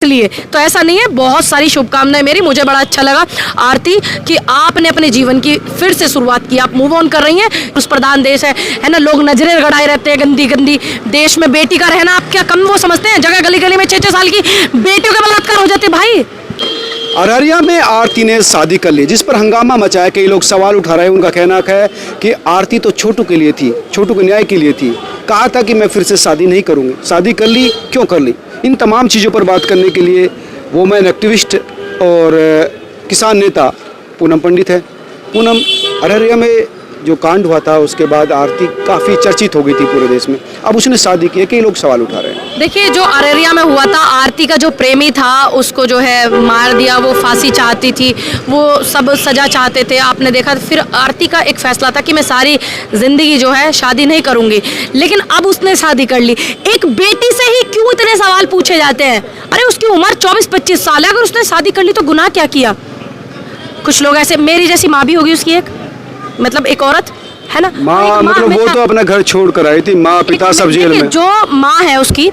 लिए तो ऐसा नहीं है। बहुत सारी शुभकामनाएं मेरी, मुझे बड़ा अच्छा लगा आरती कि आपने अपने जीवन की फिर से शुरुआत की, आप मूव ऑन कर रही हैं। उस प्रधान देश है ना, लोग नजरें गड़ाए रहते हैं गंदी गंदी। देश में बेटी का रहना आप क्या कम वो समझते हैं? जगह गली गली में 6-6 साल की बेटियों के बलात्कार हो जाते भाई। अररिया में आरती ने शादी कर ली, जिस पर हंगामा मचाया। कई लोग सवाल उठा रहे हैं। उनका कहना है कि आरती तो छोटू के लिए थी, छोटू के न्याय के लिए थी। कहा था कि मैं फिर से शादी नहीं करूंगी, शादी कर ली, क्यों कर ली? इन तमाम चीज़ों पर बात करने के लिए वुमेन एक्टिविस्ट और किसान नेता पूनम पंडित है। पूनम, अररिया में जो कांड हुआ था उसके बाद आरती काफ़ी चर्चित हो गई थी पूरे देश में। अब उसने शादी की है, कई लोग सवाल उठा रहे हैं। देखिए, जो अररिया में हुआ था, आरती का जो प्रेमी था उसको जो है मार दिया, वो फांसी चाहती थी, वो सब सजा चाहते थे। आपने देखा फिर आरती का एक फैसला था कि मैं सारी जिंदगी जो है शादी नहीं करूंगी, लेकिन अब उसने शादी कर ली। एक बेटी से ही क्यों इतने सवाल पूछे जाते हैं? अरे उसकी उम्र 24-25 साल है, अगर उसने शादी कर ली तो गुनाह क्या किया? कुछ लोग ऐसे, मेरी जैसी माँ भी होगी उसकी, एक मतलब एक औरत है ना, माँ मतलब वो तो अपना घर छोड़ कर आई थी, माँ पिता सब जेल में। जो माँ है उसकी,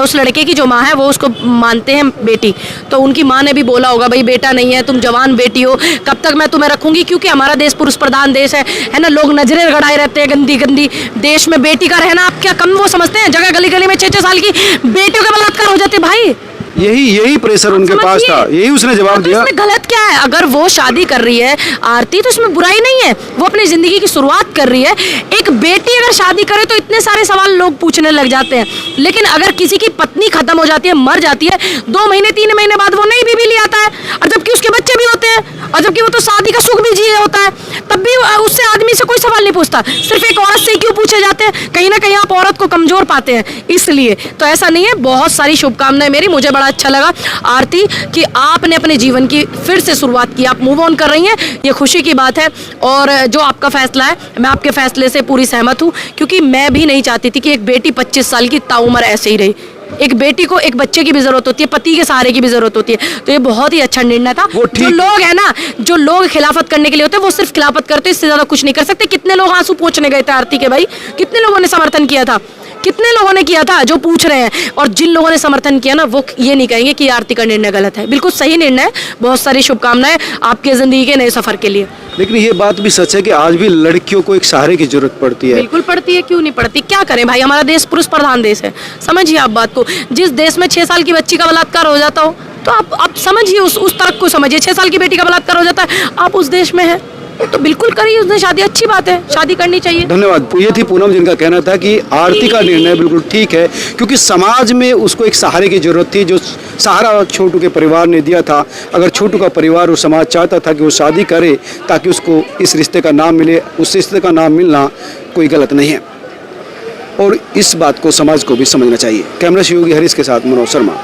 उस लड़के की जो माँ है वो उसको मानते हैं बेटी, तो उनकी माँ ने भी बोला होगा भाई बेटा नहीं है, तुम जवान बेटी हो, कब तक मैं तुम्हें रखूंगी? क्योंकि हमारा देश पुरुष प्रधान देश है ना, लोग नजरें गड़ाए रहते हैं गंदी गंदी। देश में बेटी का रहना आप क्या कम वो समझते हैं? जगह गली गली में 6-6 साल की बेटियों के बलात्कार हो जाते भाई। यही प्रेशर उनके पास था, यही उसने जवाब दिया। इसमें गलत क्या है? अगर वो शादी कर रही है आरती तो इसमें बुराई नहीं है, वो अपनी जिंदगी की शुरुआत कर रही है। एक बेटी अगर शादी करे तो इतने सारे सवाल लोग पूछने लग जाते हैं, लेकिन अगर किसी की पत्नी खत्म हो जाती है, मर जाती है, 2 महीने 3 महीने बाद वो नई बीवी ले आता है, और जबकि उसके बच्चे भी होते हैं, और जबकि वो तो शादी का सुख भी जिए होता है, तब भी उससे आदमी से कोई सवाल नहीं पूछता। सिर्फ एक औरत से ही क्यों पूछे जाते हैं? कहीं ना कहीं आप औरत को कमजोर पाते हैं, इसलिए तो ऐसा नहीं है। बहुत सारी शुभकामनाएं मेरी, मुझे बड़ा अच्छा लगा आरती कि आपने अपने जीवन की फिर से शुरुआत की, आप मूव ऑन कर रही हैं, ये खुशी की बात है। और जो आपका फैसला है, मैं आपके फैसले से पूरी सहमत हूँ, क्योंकि मैं भी नहीं चाहती थी कि एक बेटी 25 साल की ताउम्र ऐसे ही रही। एक बेटी को एक बच्चे की भी जरूरत होती है, पति के सहारे की भी जरूरत होती है, तो ये बहुत ही अच्छा निर्णय था। जो लोग है ना, जो लोग खिलाफत करने के लिए होते हैं वो सिर्फ खिलाफत करते हैं, इससे ज्यादा कुछ नहीं कर सकते। कितने लोग आंसू पोंछने गए थे आरती के भाई, कितने लोगों ने समर्थन किया था, कितने लोगों ने किया था जो पूछ रहे हैं। और जिन लोगों ने समर्थन किया ना, वो ये नहीं कहेंगे कि आरती का निर्णय गलत है, बिल्कुल सही निर्णय है। बहुत सारी शुभकामनाएं आपके जिंदगी के नए सफर के लिए। लेकिन ये बात भी सच है कि आज भी लड़कियों को एक सहारे की जरूरत पड़ती है। बिल्कुल पड़ती है, क्यों नहीं पड़ती? क्या करें भाई, हमारा देश पुरुष प्रधान देश है। समझिए आप बात को, जिस देश में 6 साल की बच्ची का बलात्कार हो जाता हो, तो आप समझिए, उस तर्क को समझिए। 6 साल की बेटी का बलात्कार हो जाता है, आप उस देश में है तो बिल्कुल करिए उसने शादी, अच्छी बात है, शादी करनी चाहिए। धन्यवाद। ये थी पूनम, जिनका कहना था कि आरती का निर्णय बिल्कुल ठीक है, क्योंकि समाज में उसको एक सहारे की जरूरत थी, जो सहारा छोटू के परिवार ने दिया था। अगर छोटू का परिवार और समाज चाहता था कि वो शादी करे ताकि उसको इस रिश्ते का नाम मिले, उस रिश्ते का नाम मिलना कोई गलत नहीं है, और इस बात को समाज को भी समझना चाहिए। कैमरा सहयोगी हरीश के साथ मनोज शर्मा।